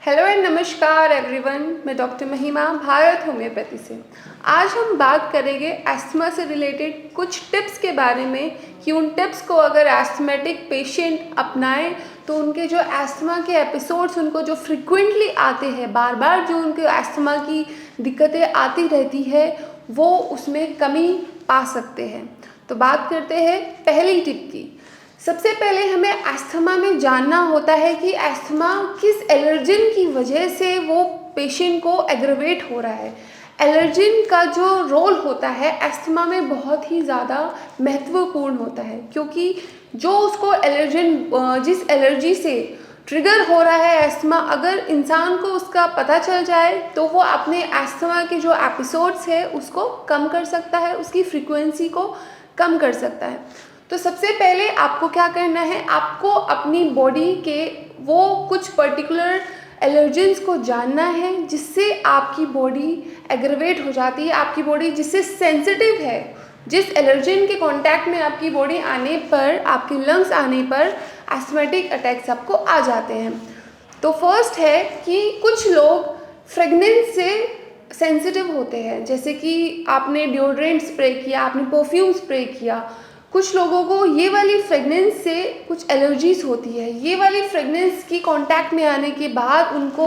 Hello and नमस्कार everyone, मैं doctor महिमा भारत होम्योपैथी से। आज हम बात करेंगे एस्थमा से रिलेटेड कुछ टिप्स के बारे में कि उन टिप्स को अगर एस्थमेटिक पेशेंट अपनाएं तो उनके जो एस्थमा के एपिसोड्स उनको जो फ्रिक्वेंटली आते हैं, बार बार जो उनके एस्थमा की दिक्कतें आती रहती है, वो उसमें कमी पा सकते हैं। तो बात करते हैं पहली टिप की। सबसे पहले हमें एस्थमा में जानना होता है कि एस्थमा किस एलर्जिन की वजह से वो पेशेंट को एग्रवेट हो रहा है। एलर्जिन का जो रोल होता है एस्थमा में बहुत ही ज़्यादा महत्वपूर्ण होता है, क्योंकि जो उसको एलर्जिन जिस एलर्जी से ट्रिगर हो रहा है एस्थमा, अगर इंसान को उसका पता चल जाए तो वो अपने एस्थमा के जो एपिसोड्स है उसको कम कर सकता है, उसकी फ्रीक्वेंसी को कम कर सकता है। तो सबसे पहले आपको क्या करना है, आपको अपनी बॉडी के वो कुछ पर्टिकुलर एलर्जेंस को जानना है जिससे आपकी बॉडी एग्रवेट हो जाती है, आपकी बॉडी जिससे सेंसिटिव है, जिस एलर्जिन के कांटेक्ट में आपकी बॉडी आने पर, आपके लंग्स आने पर एस्थमेटिक अटैक्स आपको आ जाते हैं। तो फर्स्ट है कि कुछ लोग फ्रेगनेंस से सेंसिटिव होते हैं, जैसे कि आपने डिओड्रेंट स्प्रे किया, आपने परफ्यूम स्प्रे किया। कुछ लोगों को ये वाली फ्रेगनेंस से कुछ एलर्जीज होती है, ये वाली फ्रेगनेंस की कांटेक्ट में आने के बाद उनको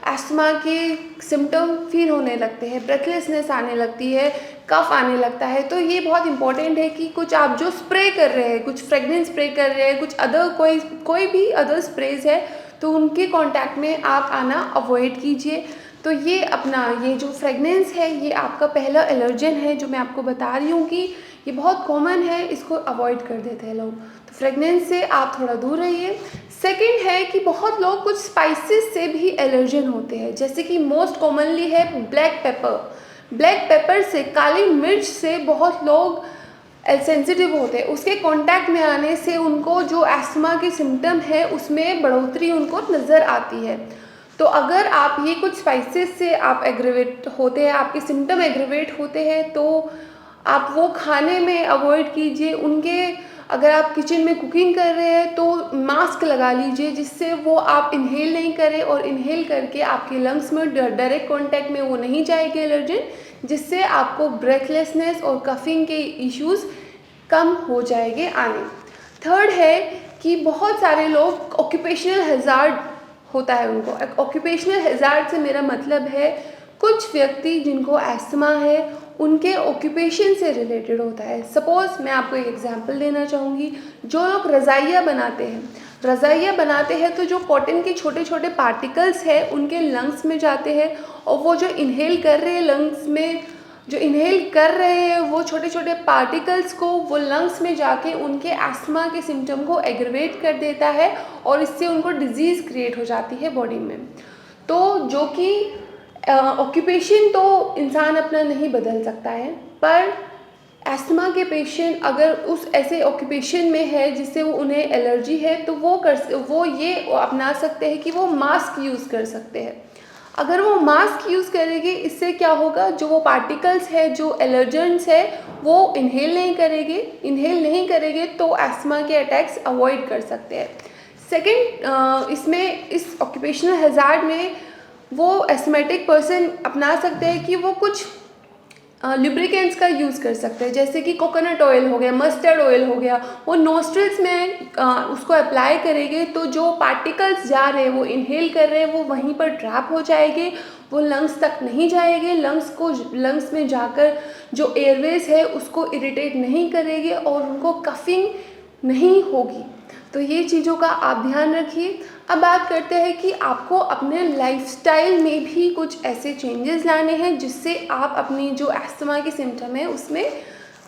एस्थमा के सिम्टम फील होने लगते हैं, ब्रेथलेसनेस आने लगती है, कफ आने लगता है। तो ये बहुत इंपॉर्टेंट है कि कुछ आप जो स्प्रे कर रहे हैं, कुछ फ्रेगनेंस स्प्रे कर रहे हैं, कुछ अदर कोई भी अदर स्प्रेज है, तो उनके कांटेक्ट में आप आना अवॉइड कीजिए। तो ये अपना ये जो फ्रेगनेंस है ये आपका पहला एलर्जन है जो मैं आपको बता रही हूँ कि ये बहुत कॉमन है, इसको अवॉइड कर देते हैं लोग। तो फ्रेगनेंस से आप थोड़ा दूर रहिए। सेकंड है कि बहुत लोग कुछ स्पाइसेस से भी एलर्जन होते हैं, जैसे कि मोस्ट कॉमनली है ब्लैक पेपर। ब्लैक पेपर से, काली मिर्च से बहुत लोग सेंसिटिव होते हैं, उसके कांटेक्ट में आने से उनको जो एस्थमा के सिम्टम है उसमें बढ़ोतरी उनको नज़र आती है। तो अगर आप ये कुछ स्पाइसेस से आप एग्रीवेट होते हैं, आपके सिम्टम एग्रीवेट होते हैं, तो आप वो खाने में अवॉइड कीजिए। उनके अगर आप किचन में कुकिंग कर रहे हैं तो मास्क लगा लीजिए जिससे वो आप इन्हेल नहीं करें, और इन्हेल करके आपके लंग्स में डायरेक्ट कांटेक्ट में वो नहीं जाएगी एलर्जन, जिससे आपको ब्रेथलेसनेस और कफिंग के इश्यूज़ कम हो जाएंगे आने। थर्ड है कि बहुत सारे लोग ऑक्यूपेशनल हैज़ार्ड होता है उनको। ऑक्यूपेशनल हैज़ार्ड से मेरा मतलब है कुछ व्यक्ति जिनको एस्थमा है उनके ऑक्यूपेशन से रिलेटेड होता है। सपोज़ मैं आपको एक एग्जांपल देना चाहूँगी। जो लोग रज़ाइयाँ बनाते हैं तो जो कॉटन के छोटे छोटे पार्टिकल्स हैं उनके लंग्स में जाते हैं, और वो जो इन्हेल कर रहे हैं लंग्स में, जो इन्हेल कर रहे हैं वो छोटे छोटे पार्टिकल्स को वो लंग्स में जाके उनके एस्थमा के सिम्टम को एग्रवेट कर देता है, और इससे उनको डिजीज़ क्रिएट हो जाती है बॉडी में। तो जो कि ऑक्यूपेशन तो इंसान अपना नहीं बदल सकता है, पर एस्थमा के पेशेंट अगर उस ऐसे ऑक्यूपेशन में है जिससे वो उन्हें एलर्जी है तो वो ये अपना सकते हैं कि वो मास्क यूज़ कर सकते हैं। अगर वो मास्क यूज़ करेंगे इससे क्या होगा, जो वो पार्टिकल्स है, जो एलर्जेंट्स है, वो इन्हेल नहीं करेंगे तो एस्थमा के अटैक्स अवॉइड कर सकते हैं। सेकंड, इसमें इस ऑक्यूपेशनल हैज़ार्ड में वो एस्थमेटिक पर्सन अपना सकते हैं कि वो कुछ लुब्रिकेंट्स का यूज़ कर सकते हैं, जैसे कि कोकोनट ऑयल हो गया, मस्टर्ड ऑयल हो गया। वो नोस्ट्रिल्स में उसको अप्लाई करेंगे तो जो पार्टिकल्स जा रहे हैं, वो इन्हेल कर रहे हैं, वो वहीं पर ट्रैप हो जाएंगे, वो लंग्स तक नहीं जाएंगे। लंग्स में जाकर जो एयरवेज है उसको इरिटेट नहीं करेंगे और उनको कफिंग नहीं होगी। तो ये चीज़ों का आप ध्यान रखिए। अब बात करते हैं कि आपको अपने लाइफस्टाइल में भी कुछ ऐसे चेंजेस लाने हैं जिससे आप अपनी जो एस्थमा के सिम्टम है उसमें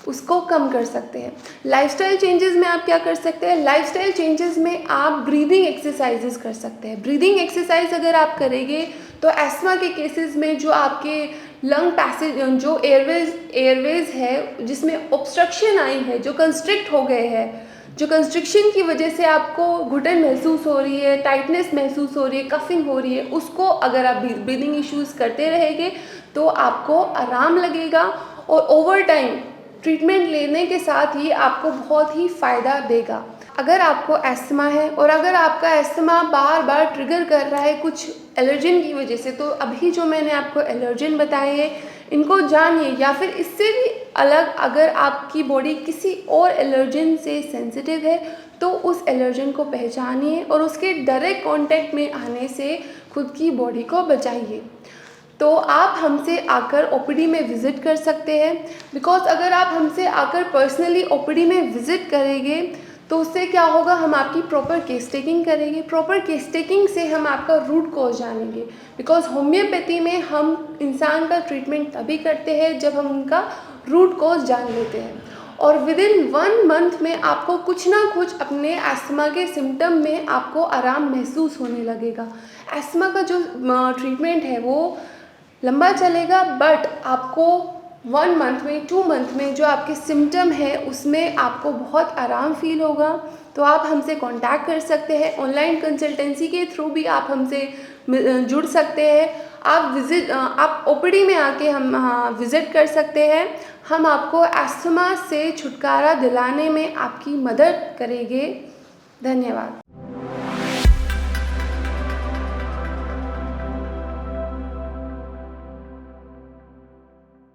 उसको कम कर सकते हैं। लाइफस्टाइल चेंजेस में आप क्या कर सकते हैं, लाइफस्टाइल चेंजेस में आप ब्रीदिंग एक्सरसाइजेस कर सकते हैं। ब्रीदिंग एक्सरसाइज अगर आप करेंगे तो एस्थमा के केसेस में जो आपके लंग पैसेज, जो एयरवेज है जिसमें ऑब्स्ट्रक्शन आई है, जो कंस्ट्रिक्ट हो गए हैं, जो कंस्ट्रिक्शन की वजह से आपको घुटन महसूस हो रही है, टाइटनेस महसूस हो रही है, कफिंग हो रही है, उसको अगर आप ब्रीदिंग इश्यूज़ करते रहेंगे तो आपको आराम लगेगा, और ओवर टाइम ट्रीटमेंट लेने के साथ ये आपको बहुत ही फ़ायदा देगा। अगर आपको एस्थमा है और अगर आपका एस्थमा बार बार ट्रिगर कर रहा है कुछ एलर्जन की वजह से, तो अभी जो मैंने आपको एलर्जन बताए हैं इनको जानिए, या फिर इससे भी अलग अगर आपकी बॉडी किसी और एलर्जन से सेंसिटिव है तो उस एलर्जन को पहचानिए और उसके डायरेक्ट कांटेक्ट में आने से खुद की बॉडी को बचाइए। तो आप हमसे आकर ओपीडी में विज़िट कर सकते हैं, बिकॉज़ अगर आप हमसे आकर पर्सनली ओपीडी में विज़िट करेंगे तो उससे क्या होगा, हम आपकी प्रॉपर केस टेकिंग करेंगे। प्रॉपर केस टेकिंग से हम आपका रूट कॉज जानेंगे, बिकॉज़ होम्योपैथी में हम इंसान का ट्रीटमेंट तभी करते हैं जब हम उनका रूट कॉज जान लेते हैं। और विदिन 1 मंथ में आपको कुछ ना कुछ अपने एस्थमा के सिम्टम में आपको आराम महसूस होने लगेगा। एस्थमा का जो ट्रीटमेंट है वो लंबा चलेगा, बट आपको 1 मंथ में 2 मंथ में जो आपके सिम्टम है उसमें आपको बहुत आराम फील होगा। तो आप हमसे कांटेक्ट कर सकते हैं, ऑनलाइन कंसल्टेंसी के थ्रू भी आप हमसे जुड़ सकते हैं। आप ओपीडी में आके हम विज़िट कर सकते हैं। हम आपको एस्थमा से छुटकारा दिलाने में आपकी मदद करेंगे। धन्यवाद।